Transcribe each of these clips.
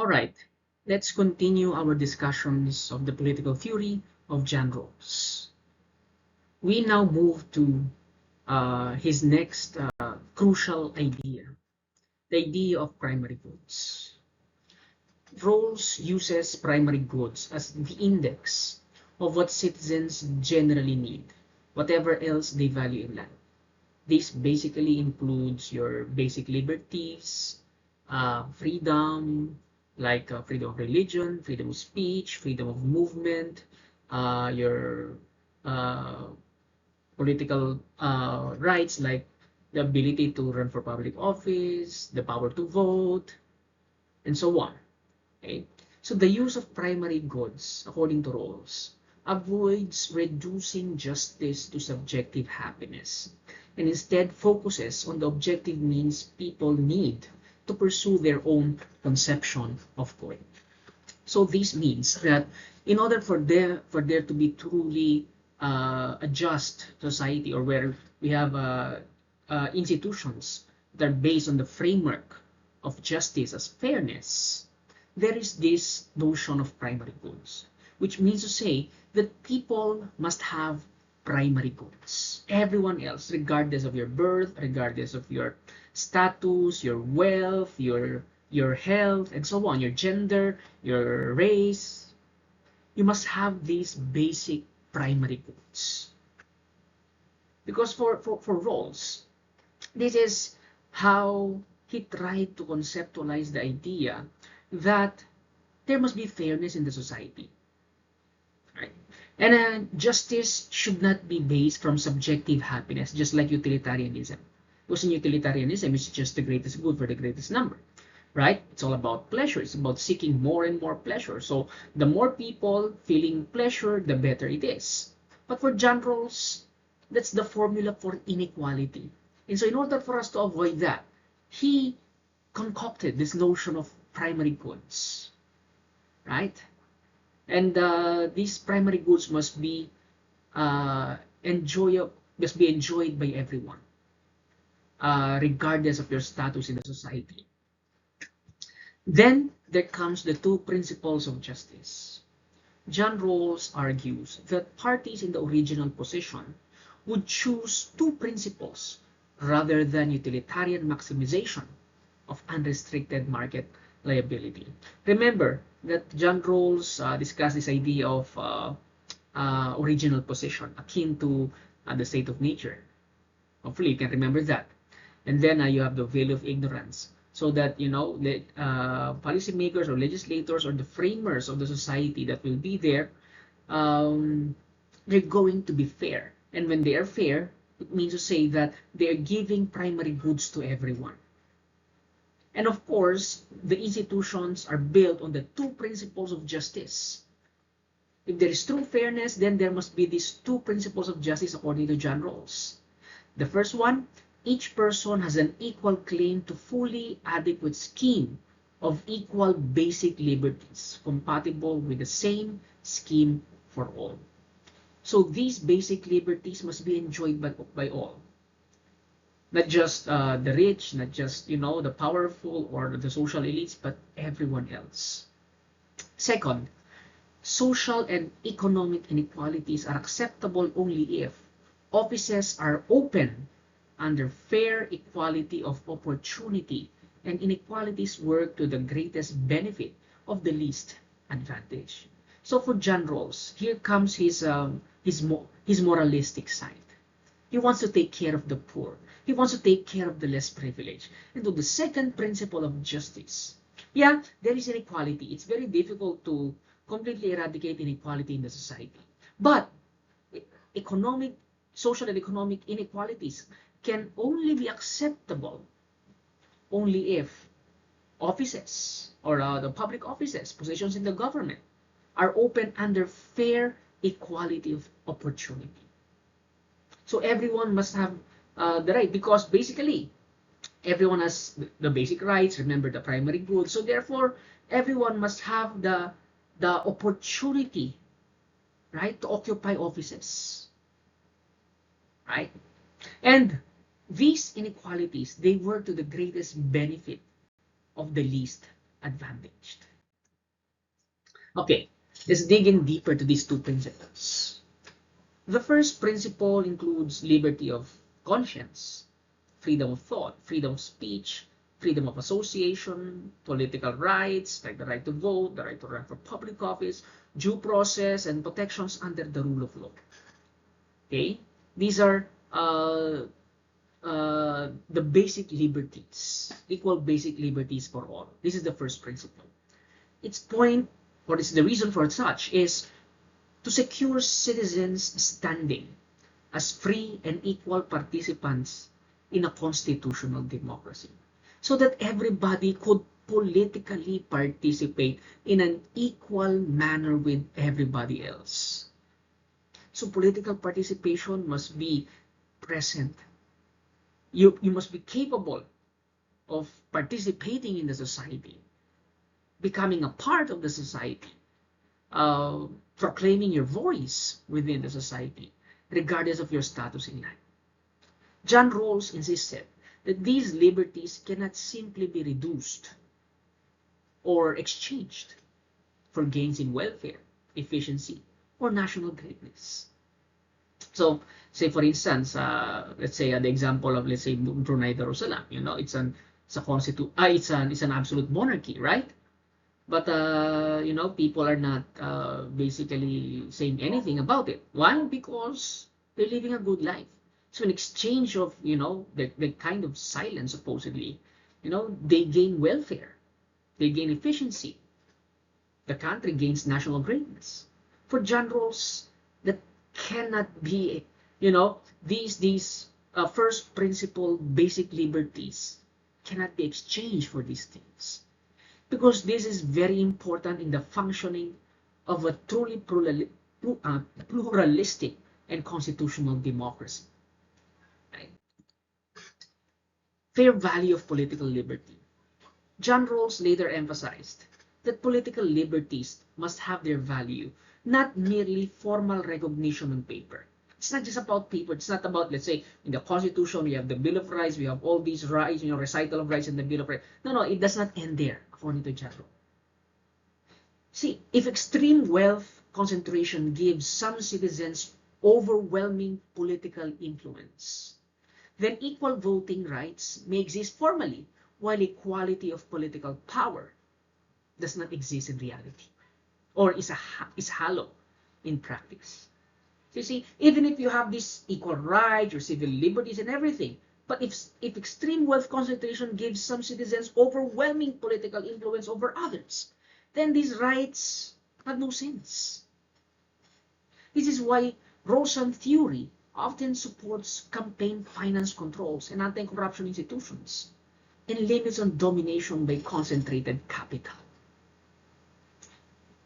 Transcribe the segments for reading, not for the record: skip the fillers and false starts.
Alright, let's continue our discussions of the political theory of John Rawls. We now move to his next crucial idea, the idea of primary goods. Rawls uses primary goods as the index of what citizens generally need, whatever else they value in life. This basically includes your basic liberties, freedom, like freedom of religion, freedom of speech, freedom of movement, your uh, political rights like the ability to run for public office, the power to vote, and so on. Okay? So the use of primary goods, according to Rawls, avoids reducing justice to subjective happiness and instead focuses on the objective means people need to pursue their own conception of good. So this means that in order for there to be truly a just society, or where we have institutions that are based on the framework of justice as fairness, there is this notion of primary goods, which means to say that people must have primary goods. Everyone else, regardless of your birth, regardless of your status, your wealth, your health, and so on, your gender, your race, you must have these basic primary goods. Because for Rawls, this is how he tried to conceptualize the idea that there must be fairness in the society. Right? And justice should not be based from subjective happiness, just like utilitarianism. Because in utilitarianism, it's just the greatest good for the greatest number. Right? It's all about pleasure. It's about seeking more and more pleasure. So the more people feeling pleasure, the better it is. But for John Rawls, that's the formula for inequality. And so in order for us to avoid that, he concocted this notion of primary goods, right? And these primary goods must be enjoyed by everyone, regardless of your status in the society. Then there comes the two principles of justice. John Rawls argues that parties in the original position would choose two principles rather than utilitarian maximization of unrestricted market liability. Remember that John Rawls discussed this idea of original position, akin to the state of nature. Hopefully you can remember that. And then you have the veil of ignorance, so that policymakers or legislators or the framers of the society that will be there, they're going to be fair. And when they are fair, it means to say that they are giving primary goods to everyone. And of course, the institutions are built on the two principles of justice. If there is true fairness, then there must be these two principles of justice according to John Rawls. The first one, each person has an equal claim to fully adequate scheme of equal basic liberties compatible with the same scheme for all. So these basic liberties must be enjoyed by all. Not just the rich, not just, the powerful or the social elites, but everyone else. Second, social and economic inequalities are acceptable only if offices are open under fair equality of opportunity and inequalities work to the greatest benefit of the least advantage. So for John Rawls, here comes his moralistic side. He wants to take care of the poor. He wants to take care of the less privileged. And to the second principle of justice. Yeah, there is inequality. It's very difficult to completely eradicate inequality in the society. But social and economic inequalities can only be acceptable only if offices or the public offices, positions in the government, are open under fair equality of opportunity. So everyone must have the right, because basically everyone has the basic rights. Remember the primary goods. So therefore, everyone must have the opportunity, right, to occupy offices, right? And these inequalities, they work to the greatest benefit of the least advantaged. Okay, let's dig in deeper to these two principles. The first principle includes liberty of conscience, freedom of thought, freedom of speech, freedom of association, political rights, like the right to vote, the right to run for public office, due process, and protections under the rule of law. Okay? These are the basic liberties, equal basic liberties for all. This is the first principle. Its point, or it's the reason for such, is to secure citizens' standing as free and equal participants in a constitutional democracy, so that everybody could politically participate in an equal manner with everybody else. So political participation must be present. You must be capable of participating in the society, becoming a part of the society, proclaiming your voice within the society, regardless of your status in life. John Rawls insisted that these liberties cannot simply be reduced or exchanged for gains in welfare, efficiency, or national greatness. So, say for instance, let's say the example of, let's say, Brunei Darussalam. It's an absolute monarchy, right? But people are not basically saying anything about it. Why? Because they're living a good life. So in exchange of the kind of silence, supposedly, they gain welfare, they gain efficiency. The country gains national greatness. For John Rawls, that cannot be, these first principle basic liberties cannot be exchanged for these things, because this is very important in the functioning of a truly pluralistic and constitutional democracy. Right? Fair value of political liberty. John Rawls later emphasized that political liberties must have their value, not merely formal recognition on paper. It's not just about paper. It's not about, let's say, in the Constitution, we have the Bill of Rights, we have all these rights, recital of rights in the Bill of Rights. No, it does not end there, according to John Rawls. See, if extreme wealth concentration gives some citizens overwhelming political influence, then equal voting rights may exist formally, while equality of political power does not exist in reality, or is hollow in practice. So you see, even if you have these equal rights, your civil liberties and everything, but if extreme wealth concentration gives some citizens overwhelming political influence over others, then these rights have no sense. This is why Rawlsian theory often supports campaign finance controls and anti-corruption institutions, and limits on domination by concentrated capital.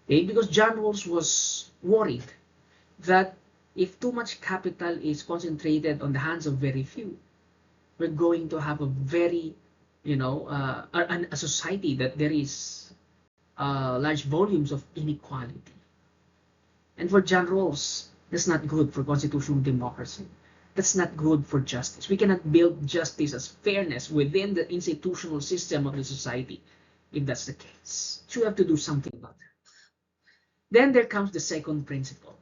Okay? Because John Rawls was worried that if too much capital is concentrated on the hands of very few, we're going to have a very, a society that there is large volumes of inequality. And for John Rawls, that's not good for constitutional democracy. That's not good for justice. We cannot build justice as fairness within the institutional system of the society if that's the case. So we have to do something about that. Then there comes the second principle,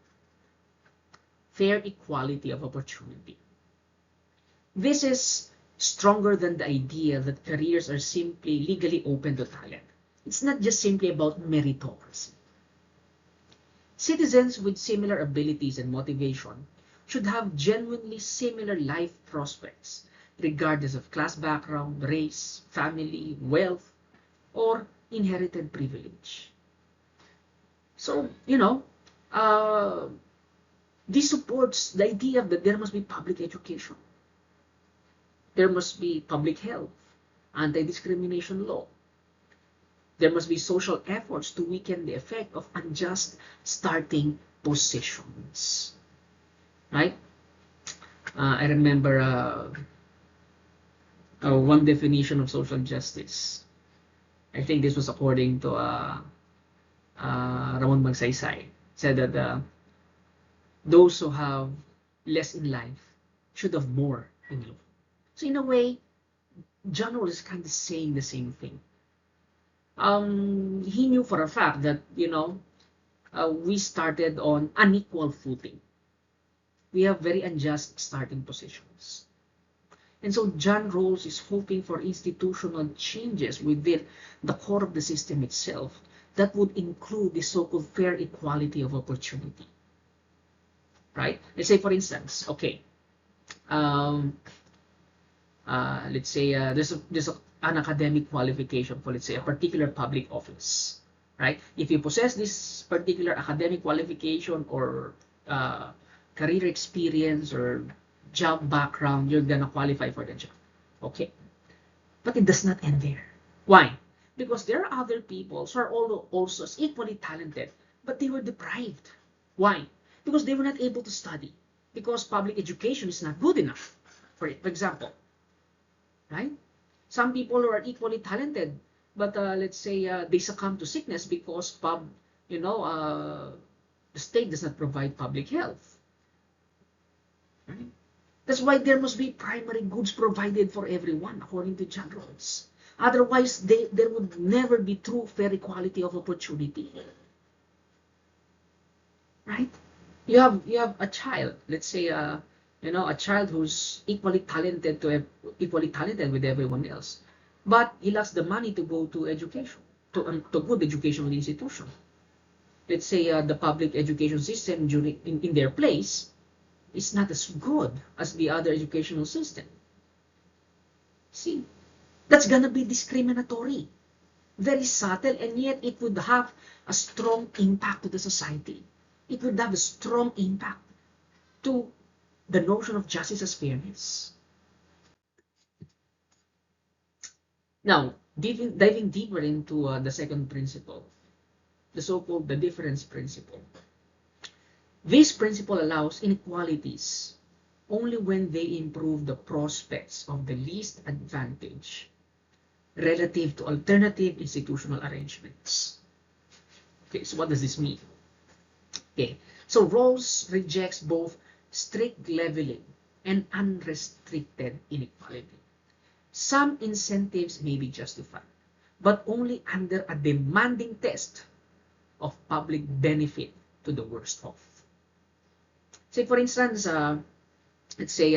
fair equality of opportunity. This is stronger than the idea that careers are simply legally open to talent. It's not just simply about meritocracy. Citizens with similar abilities and motivation should have genuinely similar life prospects, regardless of class background, race, family, wealth, or inherited privilege. So, this supports the idea that there must be public education. There must be public health, anti-discrimination law. There must be social efforts to weaken the effect of unjust starting positions. Right? I remember one definition of social justice. I think this was according to Ramon Magsaysay. Said that those who have less in life should have more in law. So in a way, John Rawls is kind of saying the same thing. He knew for a fact that, we started on unequal footing. We have very unjust starting positions. And so John Rawls is hoping for institutional changes within the core of the system itself that would include the so-called fair equality of opportunity. Right? Let's say, for instance, okay, let's say there's an academic qualification for, let's say, a particular public office. Right? If you possess this particular academic qualification or career experience or job background, you're gonna qualify for the job. Okay. But it does not end there. Why? Because there are other people who are also equally talented, but they were deprived. Why? Because they were not able to study. Because public education is not good enough. For example, right? Some people who are equally talented, but let's say they succumb to sickness because the state does not provide public health. Right? That's why there must be primary goods provided for everyone, according to John Rawls. Otherwise, there would never be true fair equality of opportunity. Right? You have a child, let's say, a child who's equally talented with everyone else, but he lacks the money to go to education, to good educational institution. Let's say the public education system in their place is not as good as the other educational system. See, that's gonna be discriminatory, very subtle, and yet it would have a strong impact to the society. It would have a strong impact to the notion of justice as fairness. Now, diving deeper into the second principle, the so-called the difference principle. This principle allows inequalities only when they improve the prospects of the least advantage relative to alternative institutional arrangements. Okay, so what does this mean? Okay, so Rawls rejects both strict leveling and unrestricted inequality. Some incentives may be justified, but only under a demanding test of public benefit to the worst off. Say, for instance, let's say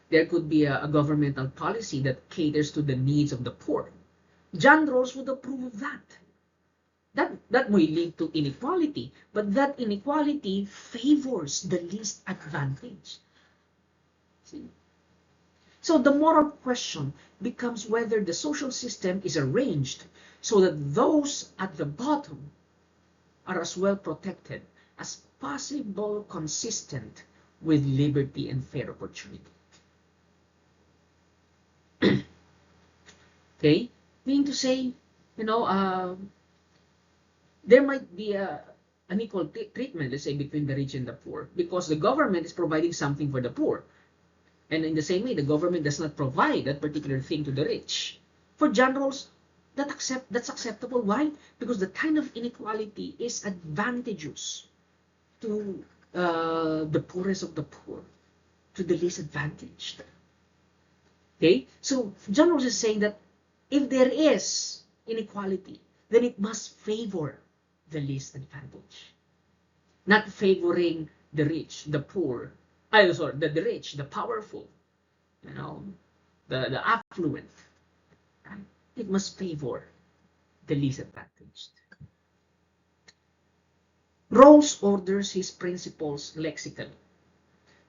there could be a governmental policy that caters to the needs of the poor. John Rawls would approve of that. That may lead to inequality, but that inequality favors the least advantaged. See? So the moral question becomes whether the social system is arranged so that those at the bottom are as well protected as possible, consistent with liberty and fair opportunity. Okay? Meaning to say, there might be an equal treatment, let's say, between the rich and the poor, because the government is providing something for the poor. And in the same way, the government does not provide that particular thing to the rich. For John Rawls, that's acceptable. Why? Because the kind of inequality is advantageous to the poorest of the poor, to the least advantaged. Okay? So John Rawls is saying that if there is inequality, then it must favor the least advantaged, not favoring the rich, the poor, the rich, the powerful, the affluent. Right? It must favor the least advantaged. Rawls orders his principles lexically.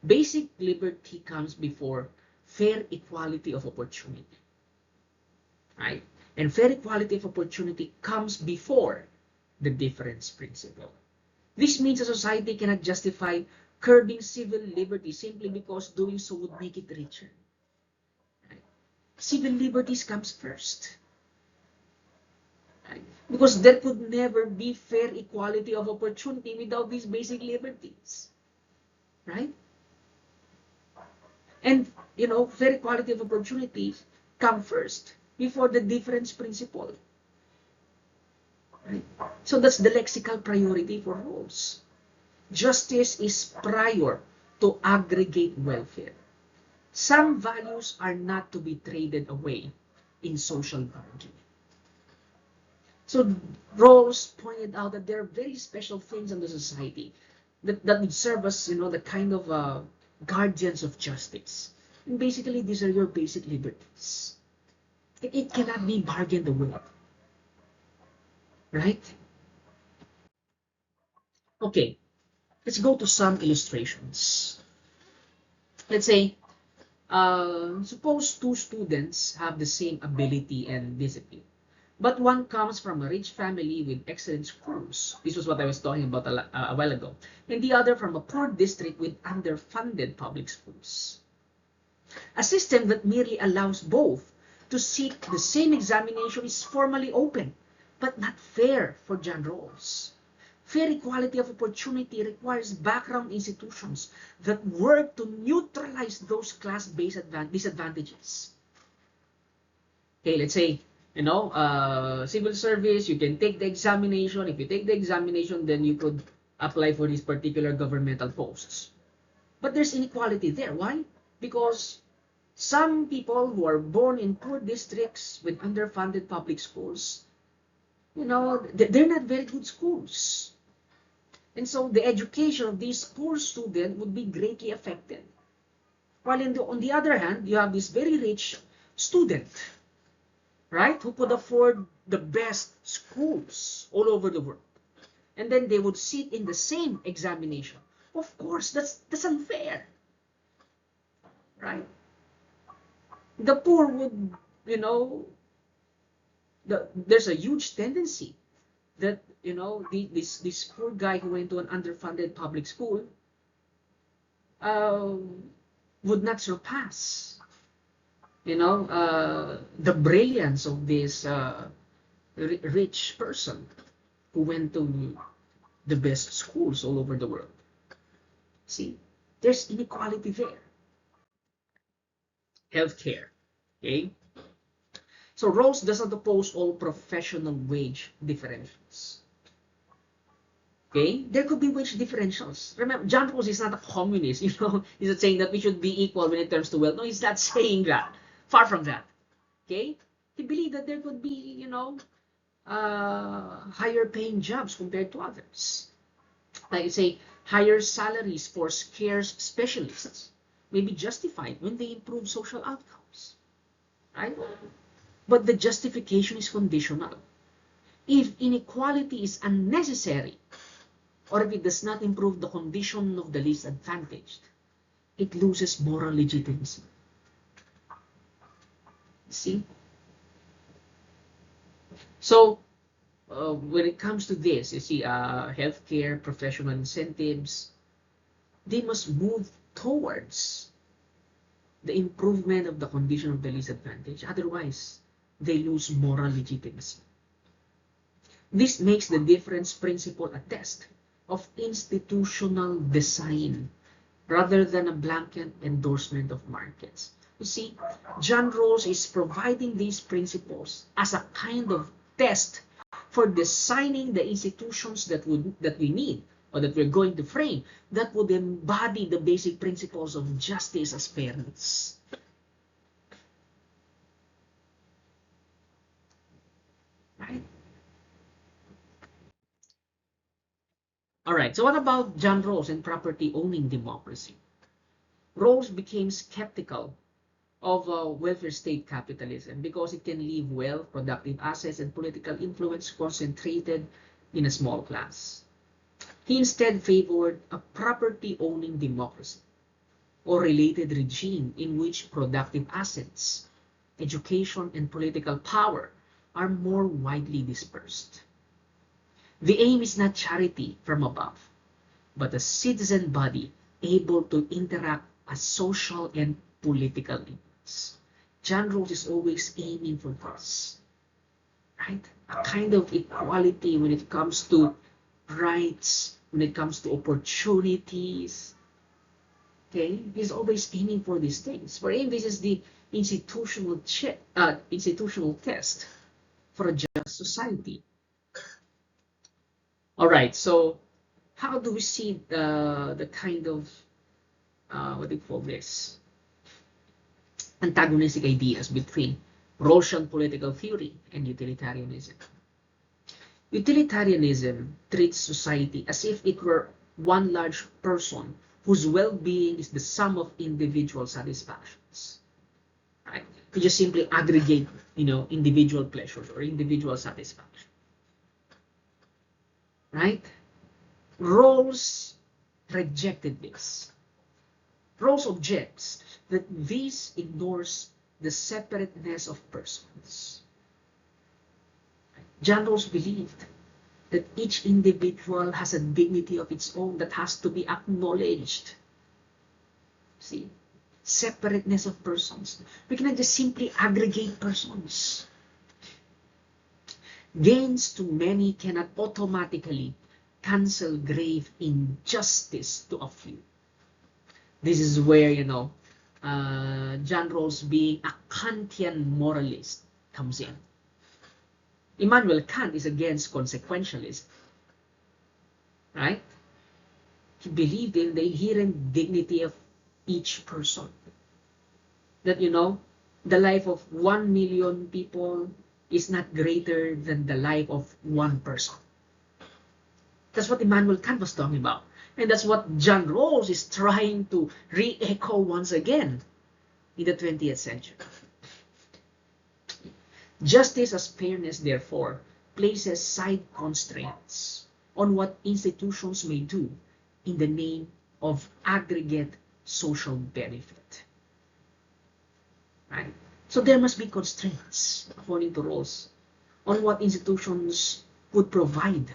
Basic liberty comes before fair equality of opportunity. Right? And fair equality of opportunity comes before the difference principle. This means a society cannot justify curbing civil liberty simply because doing so would make it richer. Right? Civil liberties comes first. Right? Because there could never be fair equality of opportunity without these basic liberties. Right? And, fair equality of opportunities come first before the difference principle. Right? So that's the lexical priority for Rawls. Justice is prior to aggregate welfare. Some values are not to be traded away in social bargaining. So Rawls pointed out that there are very special things in the society that would serve as, the kind of guardians of justice. And basically, these are your basic liberties. It cannot be bargained away, right? Okay, let's go to some illustrations. Let's say, suppose two students have the same ability and discipline, but one comes from a rich family with excellent schools. This was what I was talking about a while ago. And the other from a poor district with underfunded public schools. A system that merely allows both to seek the same examination is formally open, but not fair for John Rawls. Fair equality of opportunity requires background institutions that work to neutralize those class-based disadvantages. Okay, let's say, civil service, you can take the examination. If you take the examination, then you could apply for these particular governmental posts. But there's inequality there. Why? Because some people who are born in poor districts with underfunded public schools, they're not very good schools. And so the education of these poor students would be greatly affected. While on the other hand, you have this very rich student, right, who could afford the best schools all over the world. And then they would sit in the same examination. Of course, that's unfair, right? The poor would, there's a huge tendency that, this poor guy who went to an underfunded public school would not surpass, the brilliance of this rich person who went to the best schools all over the world. See, there's inequality there. Healthcare, okay? So Rawls doesn't oppose all professional wage differentials. Okay? There could be wage differentials. Remember, John Rawls is not a communist, He's not saying that we should be equal when it comes to wealth. No, he's not saying that. Far from that. Okay? He believed that there could be, higher paying jobs compared to others. Like say, higher salaries for scarce specialists may be justified when they improve social outcomes. Right? But the justification is conditional. If inequality is unnecessary, or if it does not improve the condition of the least advantaged, it loses moral legitimacy. See? So, when it comes to this, you see, healthcare, professional incentives, they must move towards the improvement of the condition of the least advantaged. Otherwise, they lose moral legitimacy. This makes the difference principle a test of institutional design rather than a blanket endorsement of markets. You see, John Rawls is providing these principles as a kind of test for designing the institutions that we need or that we're going to frame that would embody the basic principles of justice as fairness. Right? All right, so what about John Rawls and property owning democracy? Rawls became skeptical of welfare state capitalism because it can leave wealth, productive assets, and political influence concentrated in a small class. He instead favored a property-owning democracy or related regime in which productive assets, education, and political power are more widely dispersed. The aim is not charity from above, but a citizen body able to interact as social and political limits. John Rawls is always aiming for this, right? A kind of equality when it comes to rights, when it comes to opportunities. Okay, he's always aiming for these things. For him, this is the institutional test for a just society. All right, so how do we see the kind of what do you call this, antagonistic ideas between Rawlsian political theory and utilitarianism? Utilitarianism treats society as if it were one large person whose well-being is the sum of individual satisfactions. Right? You just simply aggregate, individual pleasures or individual satisfaction. Right? Rawls rejected this. Rawls objects that this ignores the separateness of persons. John Rawls believed that each individual has a dignity of its own that has to be acknowledged. See? Separateness of persons. We cannot just simply aggregate persons. Gains to many cannot automatically cancel grave injustice to a few. This is where, John Rawls being a Kantian moralist comes in. Immanuel Kant is against consequentialism. Right? He believed in the inherent dignity of each person. That, the life of 1 million people is not greater than the life of one person. That's what Immanuel Kant was talking about. And that's what John Rawls is trying to re-echo once again in the 20th century. Justice as fairness, therefore, places side constraints on what institutions may do in the name of aggregate social benefit. Right? So there must be constraints, according to Rawls, on what institutions would provide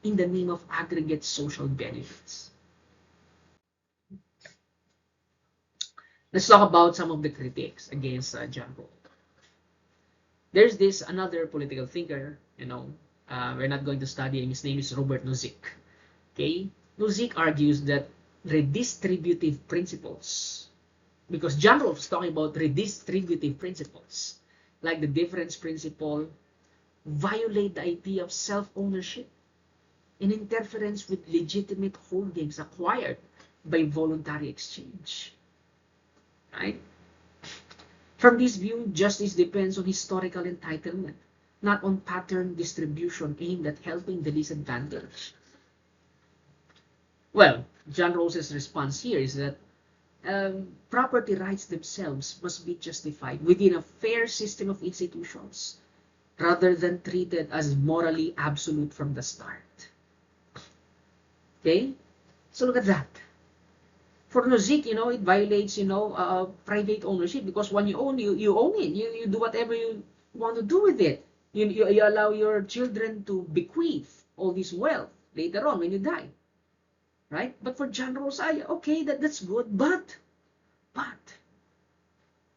in the name of aggregate social benefits. Let's talk about some of the critiques against John Rawls. There's this another political thinker, we're not going to study him. His name is Robert Nozick. Okay? Nozick argues that redistributive principles, because John Rawls is talking about redistributive principles, like the difference principle, violate the idea of self-ownership in interference with legitimate holdings acquired by voluntary exchange. Right? From this view, justice depends on historical entitlement, not on pattern distribution aimed at helping the disadvantaged. Well, John Rawls's response here is that property rights themselves must be justified within a fair system of institutions, rather than treated as morally absolute from the start. Okay? So look at that. For Nozick, it violates, private ownership, because when you own, you own it. You do whatever you want to do with it. You allow your children to bequeath all this wealth later on when you die. Right? But for John Rawls, okay, that's good, but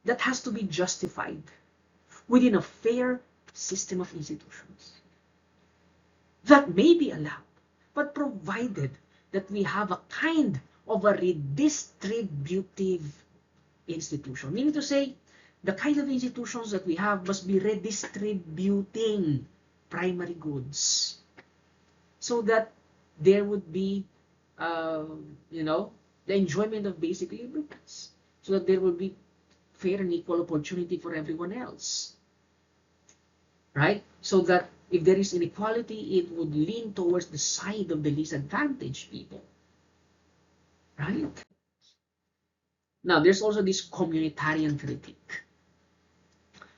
that has to be justified within a fair system of institutions. That may be allowed, but provided that we have a kind of a redistributive institution. Meaning to say, the kind of institutions that we have must be redistributing primary goods, so that there would be, the enjoyment of basic liberties, so that there will be fair and equal opportunity for everyone else. Right? So that if there is inequality, it would lean towards the side of the disadvantaged people. Right? Now, there's also this communitarian critique.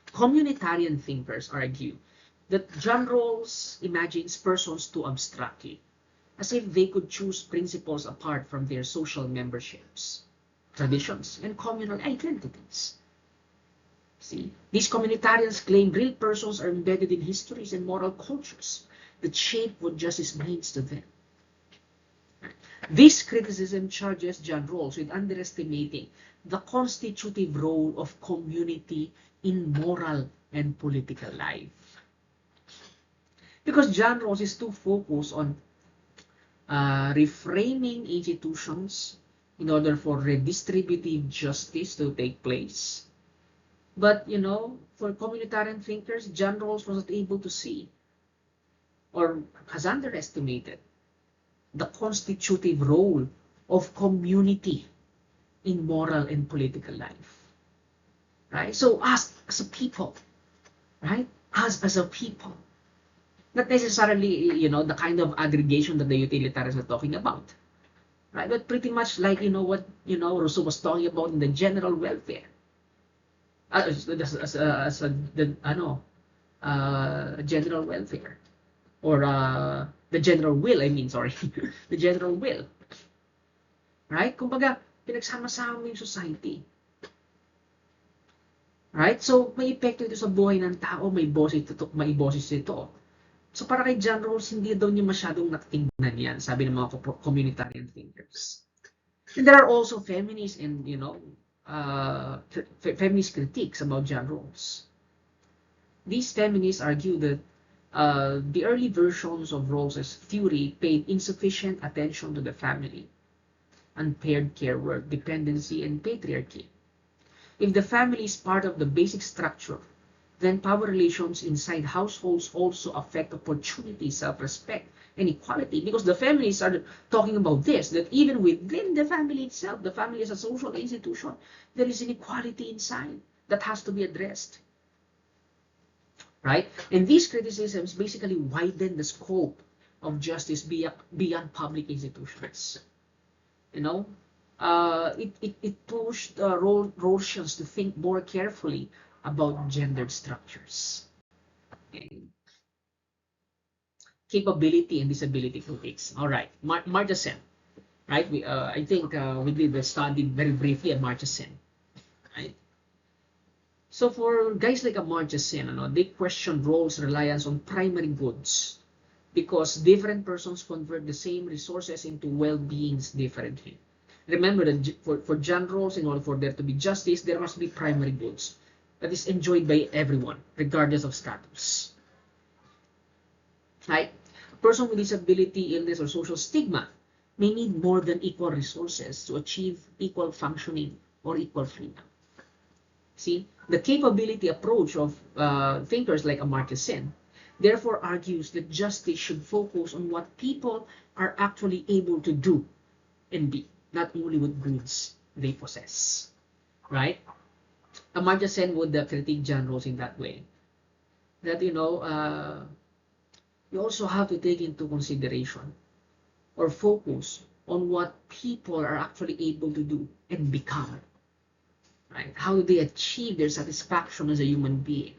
Communitarian thinkers argue that John Rawls imagines persons too abstractly, as if they could choose principles apart from their social memberships, traditions, and communal identities. See, these communitarians claim real persons are embedded in histories and moral cultures that shape what justice means to them. This criticism charges John Rawls with underestimating the constitutive role of community in moral and political life. Because John Rawls is too focused on reframing institutions in order for redistributive justice to take place. But, for communitarian thinkers, John Rawls was not able to see, or has underestimated, the constitutive role of community in moral and political life. Right? So us as a people, right? Us as a people, Not necessarily, the kind of aggregation that the utilitarians are talking about, right? But pretty much like, what, Rousseau was talking about in the general welfare. General welfare. Or the general will, I mean, sorry. The general will. Right? Kumbaga, pinagsama-sama mo yung society. Right? So, may epekto ito sa buhay ng tao, may boses ito. So, para kay John Rawls, hindi daw niya masyadong natingnan yan, sabi ng mga communitarian thinkers. And there are also feminists and, feminist critiques about John Rawls. These feminists argue that the early versions of Rawls's theory paid insufficient attention to the family, unpaired care work, dependency, and patriarchy. If the family is part of the basic structure, then power relations inside households also affect opportunity, self-respect, and equality. Because the feminists are talking about this, that even within the family itself, the family is a social institution, there is inequality inside that has to be addressed. Right? And these criticisms basically widen the scope of justice beyond public institutions. It pushed Rawlsians to think more carefully about gendered structures. Okay. Capability and disability critics. All right, Amartya Sen. Right? I think we did a study very briefly at Amartya Sen. Right? So for guys like Amartya Sen, they question Rawls' reliance on primary goods because different persons convert the same resources into well-beings differently. Remember that for John Rawls, in order for there to be justice, there must be primary goods that is enjoyed by everyone, regardless of status. Right? A person with disability, illness, or social stigma may need more than equal resources to achieve equal functioning or equal freedom. See, the capability approach of thinkers like Amartya Sen therefore argues that justice should focus on what people are actually able to do and be, not only with goods they possess. Right? Amartya Sen would critique John Rawls in that way. That, you also have to take into consideration or focus on what people are actually able to do and become. Right? How do they achieve their satisfaction as a human being?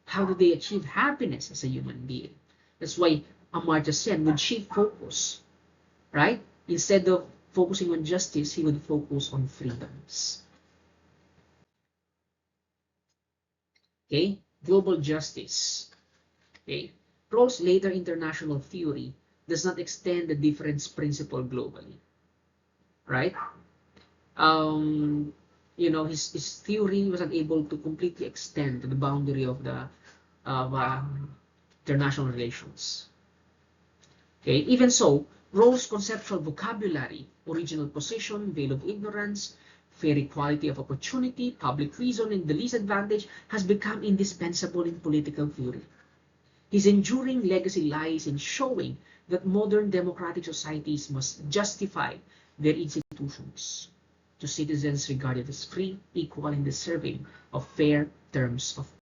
How do they achieve happiness as a human being? That's why Amartya Sen would shift focus, right? Instead of focusing on justice, he would focus on freedoms. Okay, global justice. Okay, Rawls' later international theory does not extend the difference principle globally, right? His theory wasn't able to completely extend to the boundary of the international relations. Okay, even so, Rawls' conceptual vocabulary, original position, veil of ignorance, fair equality of opportunity, public reason, and the least advantage has become indispensable in political theory. His enduring legacy lies in showing that modern democratic societies must justify their institutions to citizens regarded as free, equal, and deserving of fair terms of